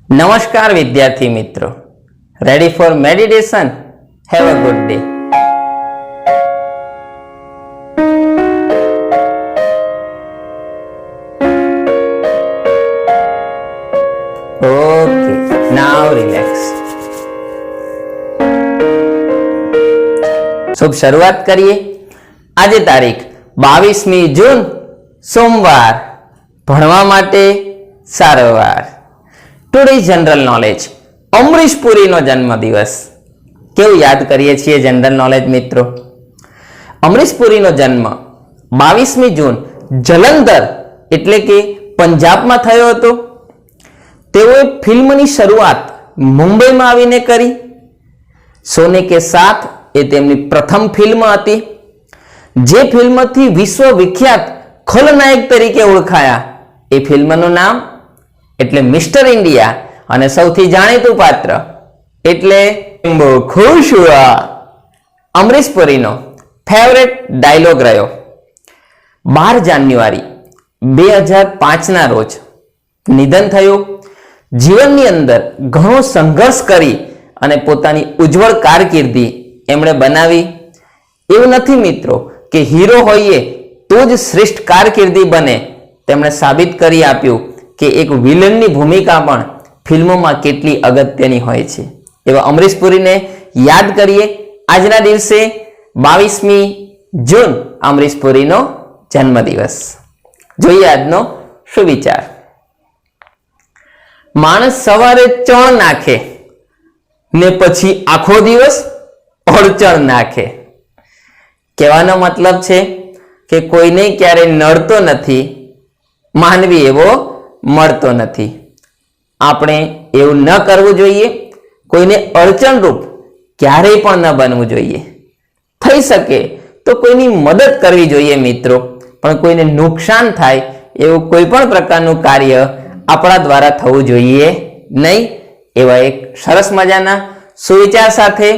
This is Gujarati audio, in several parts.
नमस्कार विद्यार्थी मित्रों, ready for meditation? Have a good day. Okay, now relax. शुभ शुरुआत करिए। आज तारीख 22 जून सोमवार, भणवा माटे सारो वार। Today general knowledge, Amrish Puri नो जन्म दिवस। केवुं याद करीए छीए जनरल नॉलेज मित्रों? अमरीश पुरी नो जन्म 22 जून जलंधर एटले के पंजाब में थयो हतो। तेओए फिल्मनी शरूआत मुंबई में आवीने करी। सोने के साथ ए तेमनी प्रथम फिल्म हती, जे फिल्म थी विश्व विख्यात खलनायक तरीके ओळखाया। ए फिल्मनुं नाम એટલે મિસ્ટર ઇન્ડિયા અને સૌથી જાણીતું પાત્ર એટલે ખુશ હુઆ। અમરીશ પુરીનો ફેવરેટ ડાયલોગ રહ્યો। 12 જાન્યુઆરી 2005 ના રોજ નિધન થયું। જીવનની અંદર ઘણો સંઘર્ષ કરી અને પોતાની ઉજ્જવળ કારકિર્દી એમણે બનાવી। એવું નથી મિત્રો કે હીરો હોઈએ તો જ શ્રેષ્ઠ કારકિર્દી બને। તેમણે સાબિત કરી આપ્યું કે એક વિલનની ભૂમિકા પણ ફિલ્મોમાં કેટલી અગત્યની હોય છે। એવા અમરીશ પુરીને યાદ કરીએ। આજના દિવસે 22 જૂન અમરીશ પુરીનો જન્મદિવસ। જોઈએ આજનો સુવિચાર। માણસ સવારે ચણ નાખે ને પછી આખો દિવસ અડચણ નાખે। કહેવાનો મતલબ છે કે કોઈને ક્યારે નડતો નથી, માનવી એવો મળતો નથી। આપણે એવું ન કરવું જોઈએ। કોઈને અડચણરૂપ ક્યારેય પણ ન બનવું જોઈએ। થઈ શકે તો કોઈની મદદ કરવી જોઈએ મિત્રો, પણ કોઈને નુકસાન થાય એવું કોઈ પણ પ્રકારનું કાર્ય આપણા દ્વારા થવું જોઈએ નહીં। એવા એક સરસ મજાના સુવિચાર સાથે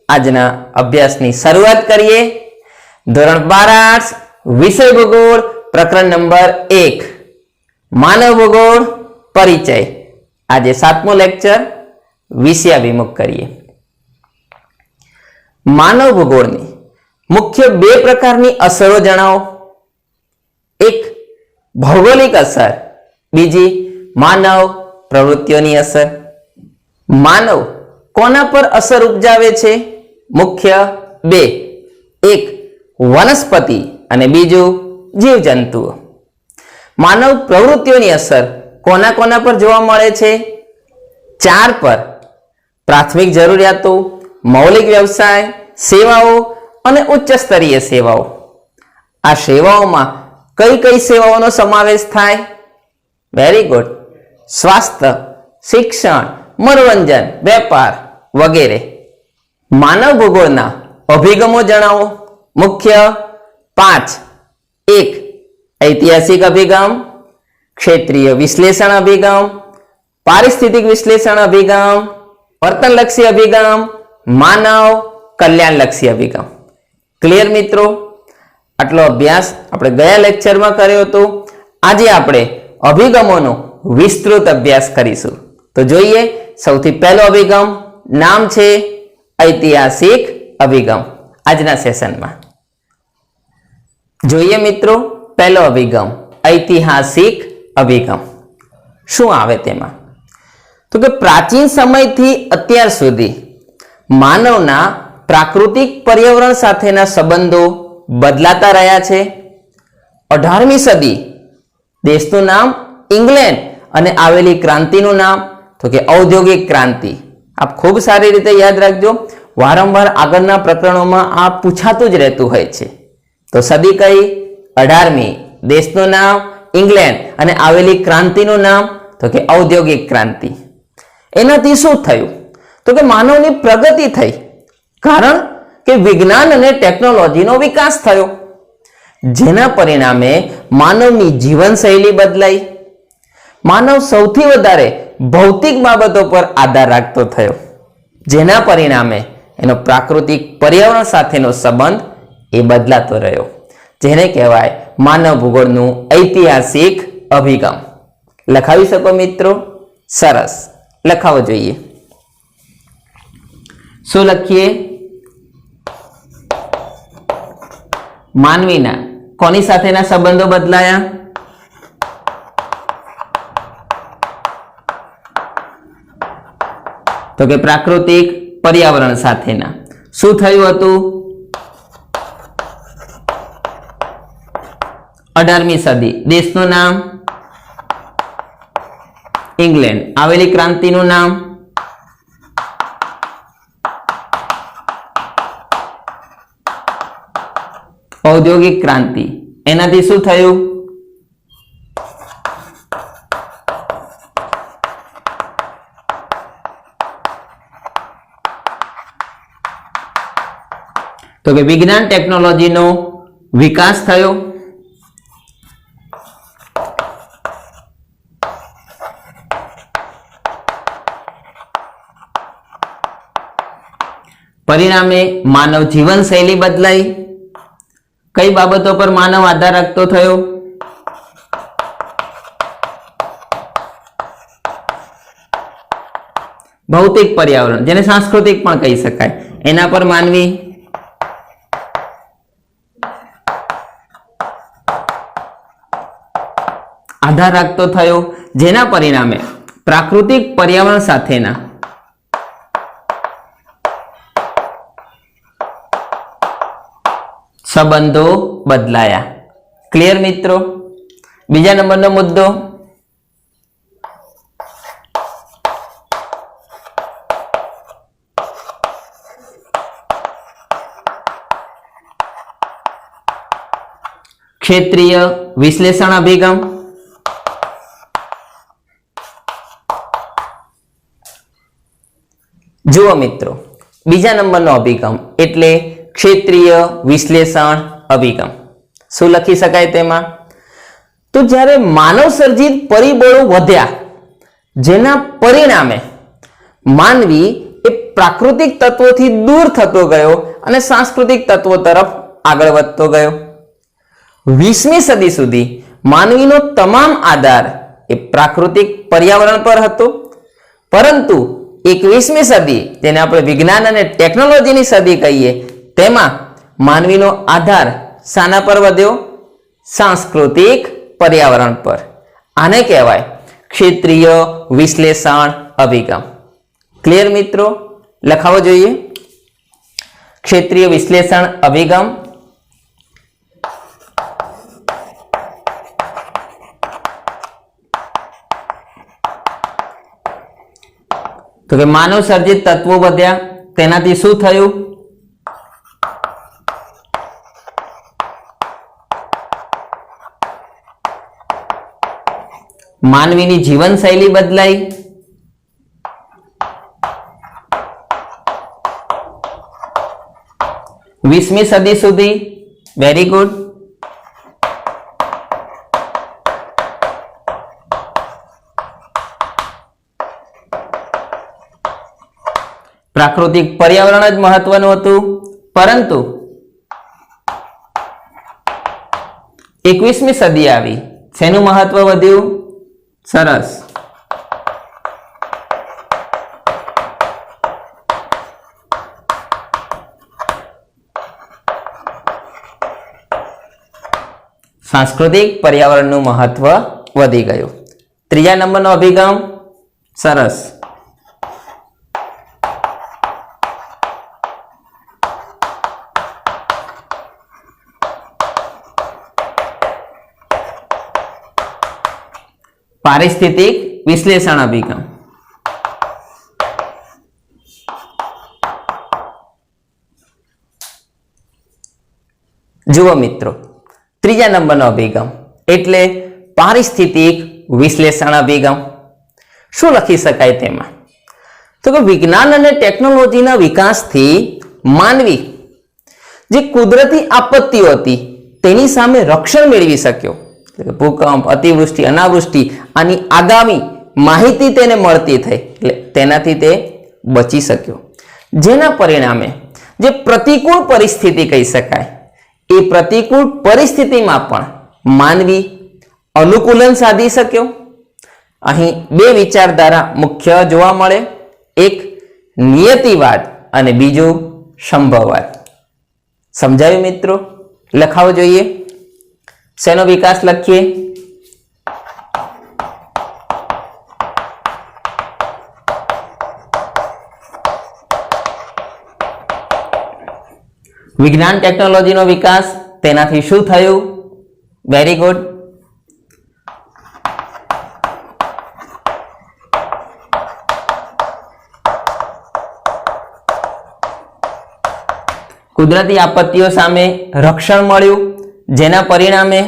આજના અભ્યાસની શરૂઆત કરીએ। ધોરણ 12 આર્ટ્સ, વિષય ભૂગોળ, પ્રકરણ નંબર 1 मानव भूगोल परिचय। आज 7मो लेक्चर विषयाभिमुख करिए। मानव भूगोळनी मुख्य 2 प्रकारनी असरो जणावो। एक भौगोलिक असर, बीजी मानव प्रवृत्तिओनी असर। मानव कोना पर असर उपजावे छे? मुख्य 2, एक वनस्पति अने बीजू जीवजंतुओ। मानव प्रवृत्तिओनी असर कोना कोना पर जोवा मळे छे? 4 पर। प्राथमिक जरूरियातो, मौलिक व्यवसाय, सेवाओ अने उच्च स्तरीय सेवाओ। आ सेवाओमां कई कई सेवाओनो समावेश थाय? Very good. स्वास्थ्य, शिक्षण, मनोरंजन, वेपार वगैरह। मानव भूगोळना अभिगमो जणावो। मुख्य 5, 1 ऐतिहासिक अभिगम, क्षेत्रीय विश्लेषण अभिगम, पारिस्थितिक विश्लेषण अभिगम, वर्तनलक्षी अभिगम, मानव कल्याणलक्षी अभिगम। क्लियर मित्रों? आटलो अभ्यास आपणे गया लेक्चर में कर्यो हतो। आज आपणे अभिगमोनो विस्तृत अभ्यास करीशुं। तो जोईए, सौथी पहेलो अभिगम नाम छे ऐतिहासिक अभिगम। आजना सेशन में जोईए मित्रों, पहलो अभिगम ऐतिहासिक अभिगम शू आवे तेमां? तो कि प्राचीन समय थी अत्यार सुधी मानवना प्राकृतिक पर्यावरण साथेना संबंधो बदलाता रह्या छे। 18मी सदी देशनुं नाम इंग्लेंड अने आवेली क्रांतिनुं नाम तो कि औद्योगिक क्रांति। आप खूब सारी रीते याद राखजो। वारंवार आगळना प्रकरणोमां आ पूछातुं ज रहेतुं होय छे। तो सदी कई? 18मी। देशનું નામ इंग्लैंड અને આવેલી ક્રાંતિનું નામ તો કે ઔદ્યોગિક ક્રાંતિ। એનાથી શું થયું? તો કે માનવની પ્રગતિ થઈ, કારણ કે વિજ્ઞાન અને ટેકનોલોજીનો વિકાસ થયો, જેના પરિણામે માનવની જીવનશૈલી બદલાઈ। માનવ સૌથી વધારે ભૌતિક બાબતો પર આધાર રાખતો થયો, જેના પરિણામે એનો પ્રાકૃતિક પર્યાવરણ સાથેનો સંબંધ એ બદલાતો રહ્યો, જેને કહેવાય मानव भूगोळનું ऐतिहासिक अभिगम। लखावी सको मित्रों? सरस। લખાવો જોઈએ. શું લખીએ? માનવીના કોની સાથેના સંબંધો બદલાયા? તો કે પ્રાકૃતિક પર્યાવરણ સાથેના. શું થયું હતું? 18મી સદી. દેશનું નામ? ઇંગ્લેન્ડ. આવેલી ક્રાંતિનું નામ? ઔદ્યોગિક ક્રાંતિ. એનાથી શું થયું? તો કે વિજ્ઞાન ટેકનોલોજીનો વિકાસ થયો. પરિણામે માનવ જીવનશૈલી બદલાઈ. કઈ બાબતો પર માનવ આધાર રાખતો થયો? ભૌતિક પર્યાવરણ, જેને સાંસ્કૃતિક પણ કહી શકાય, એના પર માનવી આધાર રાખતો થયો, જેના પરિણામે પ્રાકૃતિક પર્યાવરણ સાથેના સંબંધો બદલાયા. ક્લિયર મિત્રો? બીજા નંબરનો મુદ્દો, ક્ષેત્રીય વિશ્લેષણ અભિગમ. જુઓ મિત્રો, બીજા નંબરનો અભિગમ એટલે ક્ષેત્રીય વિશ્લેષણ અભિગમ. શું લખી શકાય તેમાં? તો જ્યારે માનવ સર્જિત પરિબળો વધ્યા, જેના પરિણામે માનવી એ પ્રાકૃતિક તત્વોથી દૂર થતો ગયો અને સાંસ્કૃતિક તત્વો તરફ આગળ વધતો ગયો. 20મી સદી સુધી માનવીનો તમામ આધાર એ પ્રાકૃતિક પર્યાવરણ પર હતો, પરંતુ 21મી સદી, જેને આપણે વિજ્ઞાન અને ટેકનોલોજીની સદી કહીએ, તેમાં માનવીનો આધાર શાના પર વધ્યો? સાંસ્કૃતિક પર્યાવરણ પર. આને કહેવાય ક્ષેત્રીય વિશ્લેષણ અભિગમ. ક્લિયર મિત્રો? લખાવો જોઈએ. ક્ષેત્રીય વિશ્લેષણ અભિગમ. તો કે માનવ સર્જિત તત્વો વધ્યા, તેનાથી શું થયું? માનવીની જીવનશૈલી બદલાઈ. વીસમી સદી સુધી વેરી ગુડ. પ્રાકૃતિક પર્યાવરણ જ મહત્વનું હતું, પરંતુ 21મી સદી આવી, શેનું મહત્વ વધ્યું? સરસ. સાંસ્કૃતિક પર્યાવરણનું મહત્વ વધી ગયું. ત્રીજા નંબરનો અભિગમ. સરસ. પારિસ્થિતિક વિશ્લેષણ અભિગમ. જુઓ મિત્રો, ત્રીજા નંબરનો અભિગમ એટલે પારિસ્થિતિક વિશ્લેષણ અભિગમ. શું લખી શકાય તેમાં? તો કે વિજ્ઞાન અને ટેકનોલોજીના વિકાસથી માનવી જે કુદરતી આપત્તિઓ હતી તેની સામે રક્ષણ મેળવી શક્યો. ભૂકંપ, અતિવૃષ્ટિ, અનાવૃષ્ટિ, આની આગામી માહિતી તેને મળતી થઈ, એટલે તેનાથી તે બચી શક્યો. જેના પરિણામે જે પ્રતિકૂળ પરિસ્થિતિ કહી શકાય, એ પ્રતિકૂળ પરિસ્થિતિમાં પણ માનવી અનુકૂલન સાધી શક્યો. અહીં બે વિચારધારા મુખ્ય જોવા મળે, એક નિયતિવાદ અને બીજું સંભવવાદ. સમજાયું મિત્રો? લખાવો જોઈએ. શેનો વિકાસ લખીએ? વિજ્ઞાન ટેકનોલોજીનો વિકાસ, તેનાથી શું થયું? Very good. કુદરતી આપત્તિઓ સામે રક્ષણ મળ્યું, જેના પરિણામે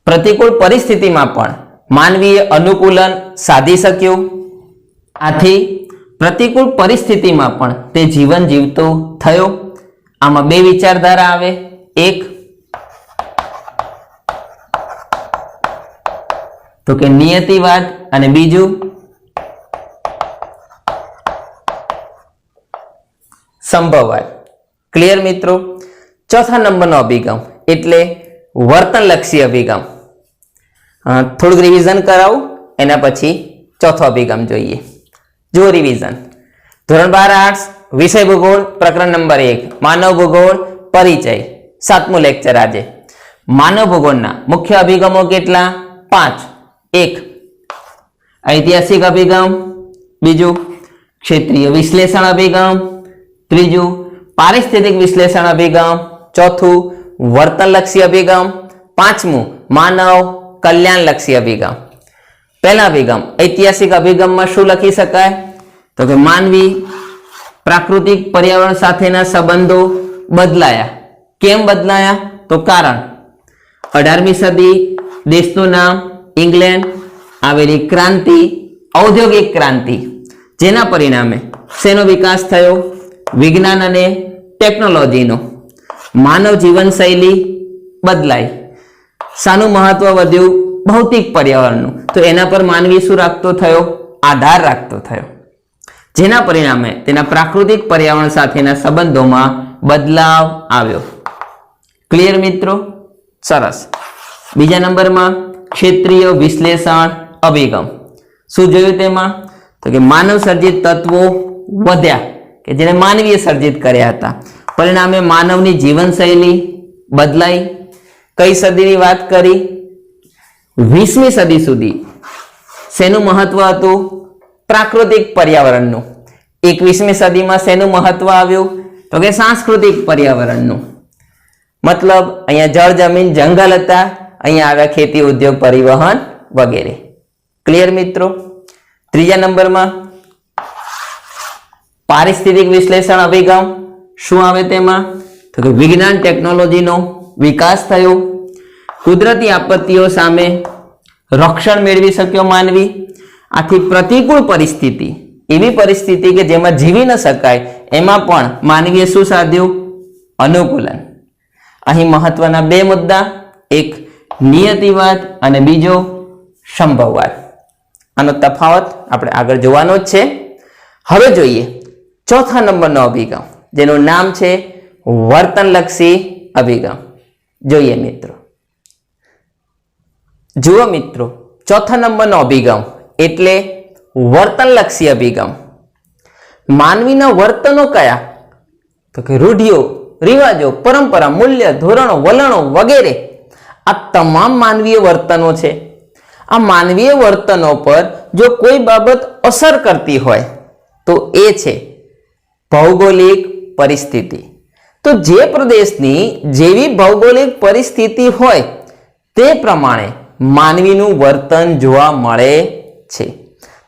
પ્રતિકૂળ પરિસ્થિતિમાં પણ માનવીએ અનુકૂલન સાધી શક્યું. આથી પ્રતિકૂળ પરિસ્થિતિમાં પણ તે જીવન જીવતો થયો. આમાં બે વિચારધારા આવે, એક તો કે નિયતિવાદ અને બીજું સંભવવાદ. ક્લિયર મિત્રો? ચોથા નંબરનો અભિગમ એટલે વર્તનલક્ષી અભિગમ. થોડુંક રિવિઝન કરાવું, એના પછી ચોથો અભિગમ જોઈએ. જુઓ રિવિઝન. ધોરણ 12 આર્ટ્સ, વિષય ભૂગોળ, પ્રકરણ નંબર 1 માનવ ભૂગોળ પરિચય, 7મું લેક્ચર આજે. માનવ ભૂગોળના મુખ્ય અભિગમો કેટલા? 5. એક ઐતિહાસિક અભિગમ, બીજું ક્ષેત્રીય વિશ્લેષણ અભિગમ, ત્રીજું પારિસ્થિતિક વિશ્લેષણ અભિગમ, ચોથું વર્તનલક્ષી અભિગમ, પાંચમું માનવ કલ્યાણલક્ષી અભિગમ. પહેલા અભિગમ ઐતિહાસિક અભિગમમાં શું લખી શકાય? તો કે માનવી પ્રાકૃતિક પર્યાવરણ સાથેના સંબંધો બદલાયા. કેમ બદલાયા? તો કારણ 18મી સદી, દેશનું નામ ઇંગ્લેન્ડ, આવેલી ક્રાંતિ ઔદ્યોગિક ક્રાંતિ, જેના પરિણામે શેનો વિકાસ થયો? વિજ્ઞાન અને ટેકનોલોજીનો. માનવ જીવનશૈલી બદલાઈ. શાનું મહત્વ વધ્યું? ભૌતિક પર્યાવરણનું. તો એના પર માનવી શું રાખતો થયો? આધાર રાખતો થયો, જેના પરિણામે તેના પ્રાકૃતિક પર્યાવરણ સાથેના સંબંધોમાં બદલાવ આવ્યો. ક્લિયર મિત્રો? સરસ. બીજા નંબરમાં ક્ષેત્રીય વિશ્લેષણ અભિગમ. શું જોયું તેમાં? તો કે માનવ સર્જિત તત્વો વધ્યા કે જેને માનવીએ સર્જિત કર્યા હતા. પરિણામે માનવની જીવનશૈલી બદલાઈ. કઈ સદીની વાત કરી? 20મી સદી સુધી શેનું મહત્વ હતું? પ્રાકૃતિક પર્યાવરણનું. 21મી સદીમાં શેનું મહત્વ આવ્યું? તો કે સાંસ્કૃતિક પર્યાવરણનું. મતલબ અહીંયા જળ જમીન જંગલ હતા, અહીંયા આવ્યા ખેતી ઉદ્યોગ પરિવહન વગેરે. ક્લિયર મિત્રો? ત્રીજા નંબરમાં પારિસ્થિતિક વિશ્લેષણ અભિગમ. શું આવે તેમાં? તો કે વિજ્ઞાન ટેકનોલોજીનો વિકાસ થયો, કુદરતી આપત્તિઓ સામે રક્ષણ મેળવી શક્યો માનવી. આથી પ્રતિકૂળ પરિસ્થિતિ, એવી પરિસ્થિતિ કે જેમાં જીવી ન શકાય, એમાં પણ માનવીએ શું સાધ્યું? અનુકૂલન. અહીં મહત્વના બે મુદ્દા, એક નિયતિવાદ અને બીજો સંભવવાદ. આનો તફાવત આપણે આગળ જોવાનો જ છે. હવે જોઈએ ચોથા નંબરનો અભિગમ, જેનું નામ છે વર્તનલક્ષી અભિગમ. જોઈએ મિત્રો. જુઓ મિત્રો, ચોથા નંબરનો અભિગમ એટલે વર્તનલક્ષી અભિગમ. માનવીના વર્તનો કયા? તો કે રૂઢિઓ, રિવાજો, પરંપરા, મૂલ્ય, ધોરણો, વલણો વગેરે આ તમામ માનવીય વર્તનો છે. આ માનવીય વર્તનો પર જો કોઈ બાબત અસર કરતી હોય તો એ છે ભૌગોલિક પરિસ્થિતિ. તો જે પ્રદેશની જેવી ભૌગોલિક પરિસ્થિતિ હોય તે પ્રમાણે માનવીનું વર્તન જોવા મળે છે.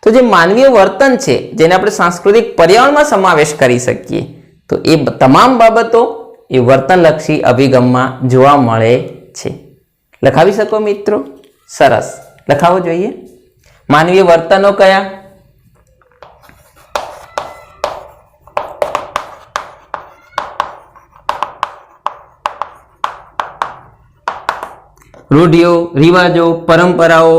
તો જે માનવીય વર્તન છે, જેને આપણે સાંસ્કૃતિક પર્યાવરણમાં સમાવેશ કરી શકીએ, તો એ તમામ બાબતો એ વર્તનલક્ષી અભિગમમાં જોવા મળે છે. લખાવી શકો મિત્રો? સરસ. લખાવો જોઈએ. માનવીય વર્તનો કયા? રૂઢિઓ, રિવાજો, પરંપરાઓ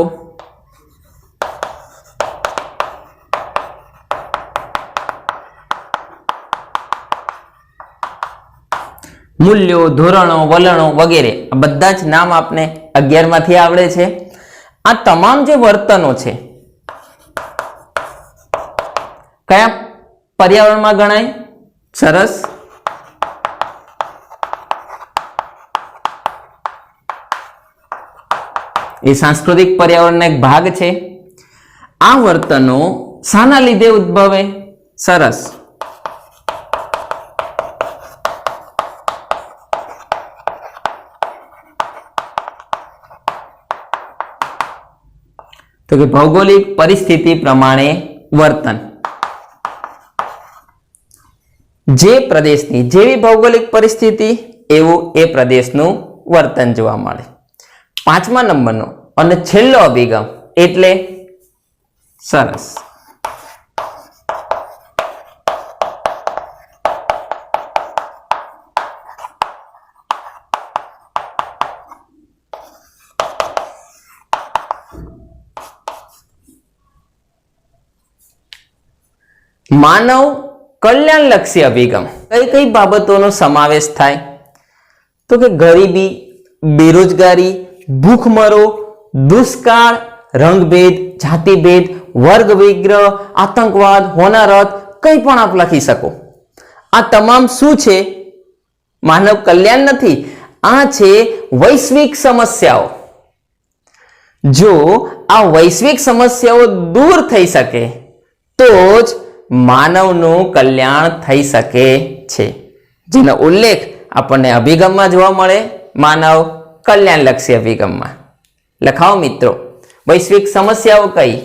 મૂલ્યો, ધોરણો, વલણો વગેરે આ બધા જ નામ આપને 11 માંથી આવડે છે. આ તમામ જે વર્તનો છે કયા પર્યાવરણમાં ગણાય? સરસ. એ સાંસ્કૃતિક પર્યાવરણનો એક ભાગ છે. આ વર્તનો શાના લીધે ઉદ્ભવે? સરસ. તો કે ભૌગોલિક પરિસ્થિતિ પ્રમાણે વર્તન. જે પ્રદેશની જેવી ભૌગોલિક પરિસ્થિતિ એવું એ પ્રદેશનું વર્તન જોવા મળે. 5મા નંબરનો અને છેલ્લો અભિગમ એટલે સરસ. માનવ કલ્યાણલક્ષી અભિગમ કઈ કઈ બાબતોનો સમાવેશ થાય? તો કે ગરીબી, બેરોજગારી, ભૂખમરો, દુષ્કાળ, રંગભેદ, જાતિભેદ, વર્ગ વિગ્રહ, આતંકવાદ, હોનારત, કંઈ પણ આપ લખી શકો. આ તમામ શું છે? માનવ કલ્યાણ નથી, આ છે વૈશ્વિક સમસ્યાઓ. જો આ વૈશ્વિક સમસ્યાઓ દૂર થઈ શકે તો જ માનવનું કલ્યાણ થઈ શકે છે, જેનો ઉલ્લેખ આપણને અભિગમમાં જોવા મળે, માનવ કલ્યાણલક્ષી અભિગમમાં. લખાવો મિત્રો, વૈશ્વિક સમસ્યાઓ કઈ?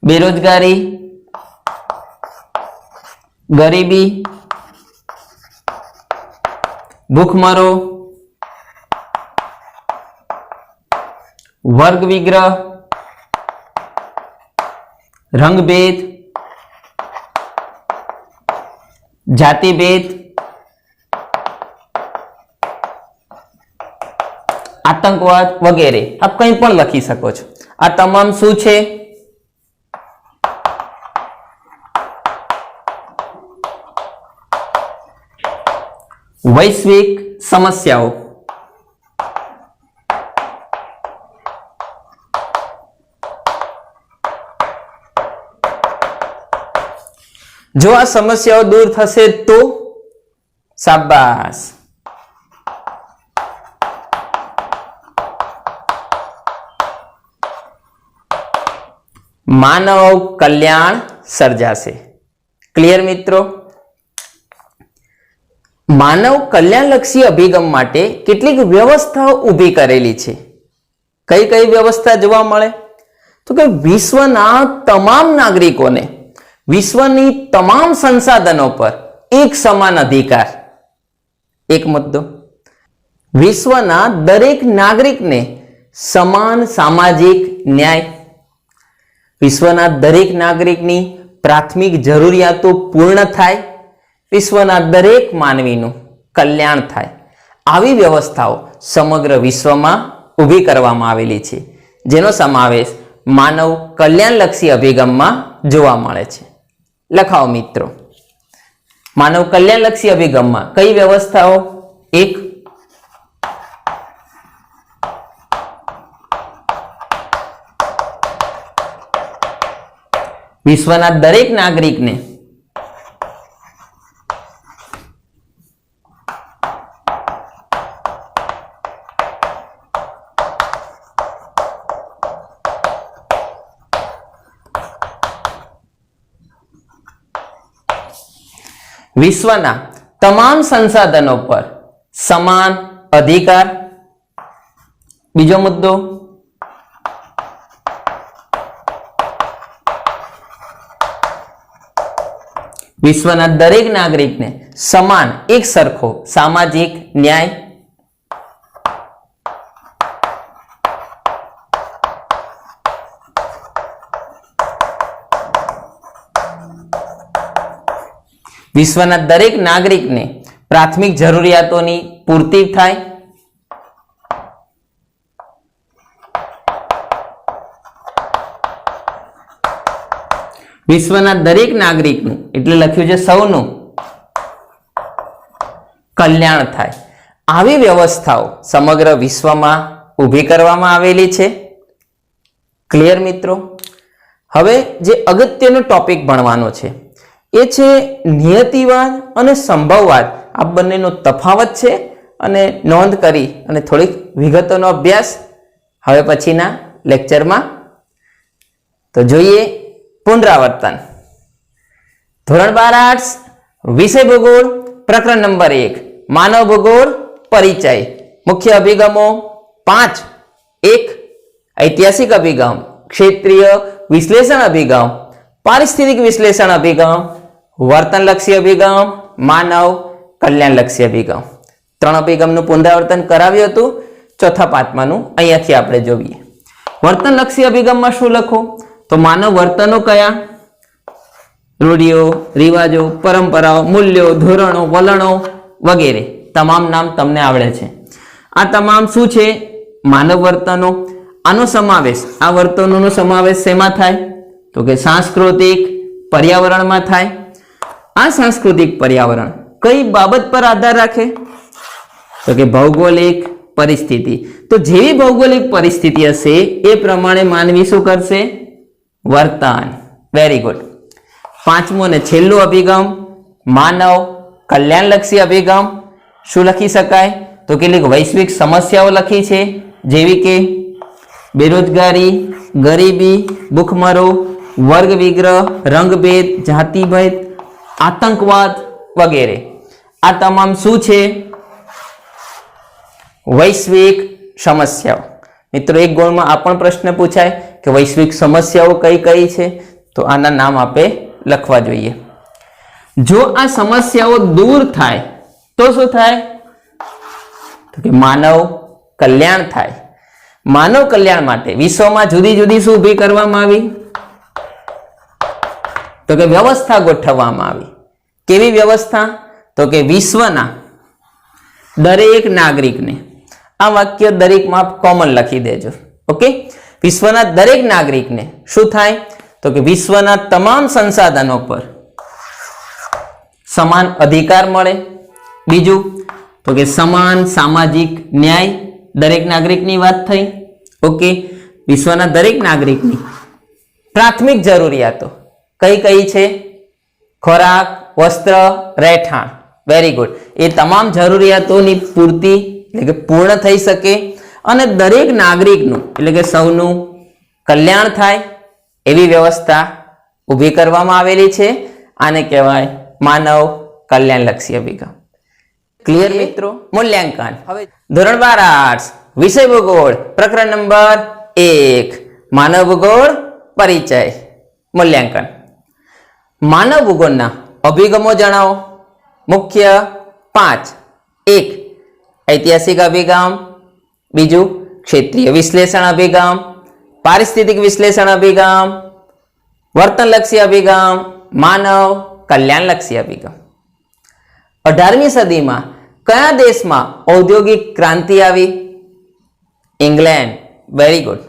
બેરોજગારી, ગરીબી, ભૂખમરો, વર્ગ વિગ્રહ, રંગભેદ, જાતિભેદ, આતંકવાદ વગેરે આપ કંઈ પણ લખી શકો છો. આ તમામ શું છે? વૈશ્વિક સમસ્યાઓ. જો આ સમસ્યાઓ દૂર થશે તો શાબાશ. માનવ કલ્યાણ સર્જાશે. ક્લિયર મિત્રો? માનવ કલ્યાણલક્ષી અભિગમ માટે કેટલીક વ્યવસ્થાઓ ઊભી કરેલી છે. કઈ કઈ વ્યવસ્થા જોવા મળે? તો કે વિશ્વના તમામ નાગરિકોને વિશ્વની તમામ સંસાધનો પર એક સમાન અધિકાર. એક મુદ્દો. વિશ્વના દરેક નાગરિકને સમાન સામાજિક ન્યાય. વિશ્વના દરેક નાગરિકની પ્રાથમિક જરૂરિયાતો પૂર્ણ થાય, વિશ્વના દરેક માનવીનું કલ્યાણ થાય. આવી વ્યવસ્થાઓ સમગ્ર વિશ્વમાં ઊભી કરવામાં આવેલી છે, જેનો સમાવેશ માનવ કલ્યાણલક્ષી અભિગમમાં જોવા મળે છે. લખાવો મિત્રો, માનવ કલ્યાણલક્ષી અભિગમમાં કઈ વ્યવસ્થાઓ? એક, વિશ્વના દરેક નાગરિકને વિશ્વના તમામ સંસાધનો પર સમાન અધિકાર. બીજો મુદ્દો, વિશ્વના દરેક નાગરિકને સમાન એક સરખો સામાજિક ન્યાય. વિશ્વના દરેક નાગરિકને પ્રાથમિક જરૂરિયાતોની પૂર્તિ થાય. વિશ્વના દરેક નાગરિકનું એટલે લખ્યું છે સૌનું કલ્યાણ થાય, આવી વ્યવસ્થાઓ સમગ્ર વિશ્વમાં ઊભી કરવામાં આવેલી છે. ક્લિયર મિત્રો? હવે જે અગત્યનો ટોપિક ભણવાનો છે એ છે નિયતિવાદ અને સંભવવાદ. આ બંનેનો તફાવત છે અને નોંધ કરી અને થોડીક વિગતોનો અભ્યાસ હવે પછીના લેક્ચરમાં. તો જોઈએ પુનરાવર્તન. ધોરણ 12 આર્ટ્સ, વિષય ભૂગોળ, પ્રકરણ નંબર 1 માનવ ભૂગોળ પરિચય. મુખ્ય અભિગમો 5. 1 ઐતિહાસિક અભિગમ, ક્ષેત્રીય વિશ્લેષણ અભિગમ, પારિસ્થિતિક વિશ્લેષણ અભિગમ, વર્તનલક્ષી અભિગમ, માનવ કલ્યાણલક્ષી અભિગમ. 3 અભિગમનું પુનરાવર્તન કરાવ્યું હતું. ચોથા પાંચમાનું અહીંયાથી આપણે જોઈએ. વર્તનલક્ષી અભિગમમાં શું લખો? તો માનવ વર્તનો કયા? રૂઢિઓ, રિવાજો, પરંપરાઓ, મૂલ્યો, ધોરણો, વલણો વગેરે તમામ નામ તમને આવડે છે. આ તમામ શું છે? માનવ વર્તનો. આનો સમાવેશ, આ વર્તનોનો સમાવેશ શેમાં થાય? તો કે સાંસ્કૃતિક પર્યાવરણમાં થાય. આ સાંસ્કૃતિક પર્યાવરણ કઈ બાબત પર આધાર રાખે? તો કે ભૌગોલિક પરિસ્થિતિ. તો જેવી ભૌગોલિક પરિસ્થિતિ હશે એ પ્રમાણે માનવી શું કરશે? વર્તન. Very good. 5મો ને છેલ્લો અભિગમ માનવ કલ્યાણલક્ષી અભિગમ. શું લખી શકાય? તો કેટલીક વૈશ્વિક સમસ્યાઓ લખી છે, જેવી કે બેરોજગારી, ગરીબી, ભૂખમરો, વર્ગ વિગ્રહ, રંગભેદ, જાતિભેદ, આતંકવાદ વગેરે. આ તમામ શું છે? વૈશ્વિક સમસ્યાઓ. મિત્રો, એક ગોળમાં આ પણ પ્રશ્ન પૂછાય કે વૈશ્વિક સમસ્યાઓ કઈ કઈ છે? તો આના નામ આપે લખવા જોઈએ. જો આ સમસ્યાઓ દૂર થાય તો શું થાય? તો કે માનવ કલ્યાણ થાય. માનવ કલ્યાણ માટે વિશ્વમાં જુદી જુદી શું ઊભી કરવામાં આવી? તો કે વ્યવસ્થા ગોઠવવામાં આવી. કેવી વ્યવસ્થા? તો કે વિશ્વના દરેક નાગરિકને, આ વાક્ય દરેકમાં કોમન લખી દેજો. ઓકે? વિશ્વના દરેક નાગરિકને શું થાય? તો કે વિશ્વના તમામ સંસાધનો પર સમાન અધિકાર મળે. બીજું તો કે સમાન સામાજિક ન્યાય. દરેક નાગરિકની વાત થઈ. ઓકે? વિશ્વના દરેક નાગરિકની પ્રાથમિક જરૂરિયાતો કઈ કઈ છે? ખોરાક, વસ્ત્ર, રહેઠાણ. Very good. એ તમામ જરૂરિયાતોની પૂર્તિ એટલે કે પૂર્ણ થઈ શકે અને દરેક નાગરિકનું એટલે કે સૌનું કલ્યાણ થાય એવી વ્યવસ્થા ઊભી કરવામાં આવેલી છે. આને કહેવાય માનવ કલ્યાણલક્ષી અભિગમ. ક્લિયર મિત્રો? મૂલ્યાંકન. હવે ધોરણ 12 આર્ટ્સ, વિષય ભૂગોળ, પ્રકરણ નંબર 1 માનવ ભૂગોળ પરિચય. મૂલ્યાંકન. માનવ ભૂગોળના અભિગમો જણાવો. મુખ્ય 5. 1 ઐતિહાસિક અભિગમ, બીજું ક્ષેત્રીય વિશ્લેષણ અભિગમ, પારિસ્થિતિક વિશ્લેષણ અભિગમ, વર્તનલક્ષી અભિગમ, માનવ કલ્યાણલક્ષી અભિગમ. 18મી સદીમાં કયા દેશમાં ઔદ્યોગિક ક્રાંતિ આવી? ઇંગ્લેન્ડ. Very good.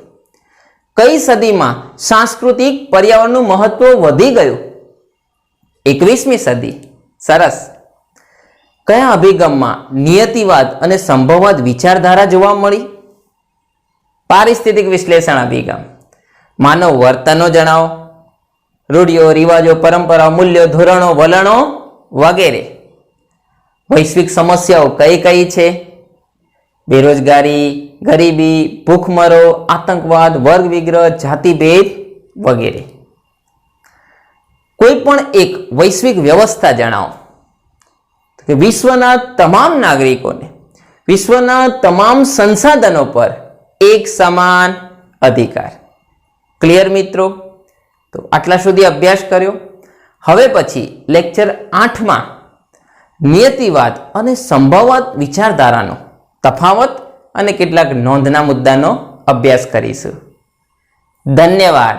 કઈ સદીમાં સાંસ્કૃતિક પર્યાવરણનું મહત્વ વધી ગયું? 21મી સદી. સરસ. કયા અભિગમમાં નિયતિવાદ અને સંભવવાદ વિચારધારા જોવા મળી? પારિસ્થિતિક વિશ્લેષણ અભિગમ. માનવ વર્તનો જણાવો. રૂઢિઓ, રિવાજો, પરંપરાઓ, મૂલ્યો, ધોરણો, વલણો વગેરે. વૈશ્વિક સમસ્યાઓ કઈ કઈ છે? બેરોજગારી, ગરીબી, ભૂખમરો, આતંકવાદ, વર્ગ વિગ્રહ, જાતિભેદ વગેરે. કોઈ પણ એક વૈશ્વિક વ્યવસ્થા જણાવો. કે વિશ્વના તમામ નાગરિકોને વિશ્વના તમામ સંસાધનો પર એક સમાન અધિકાર. ક્લિયર મિત્રો? તો આટલા સુધી અભ્યાસ કર્યો. હવે પછી લેક્ચર 8માં નિયતિવાદ અને સંભવવાદ વિચારધારાનો તફાવત અને કેટલાક નોંધના મુદ્દાનો અભ્યાસ કરીશું. ધન્યવાદ.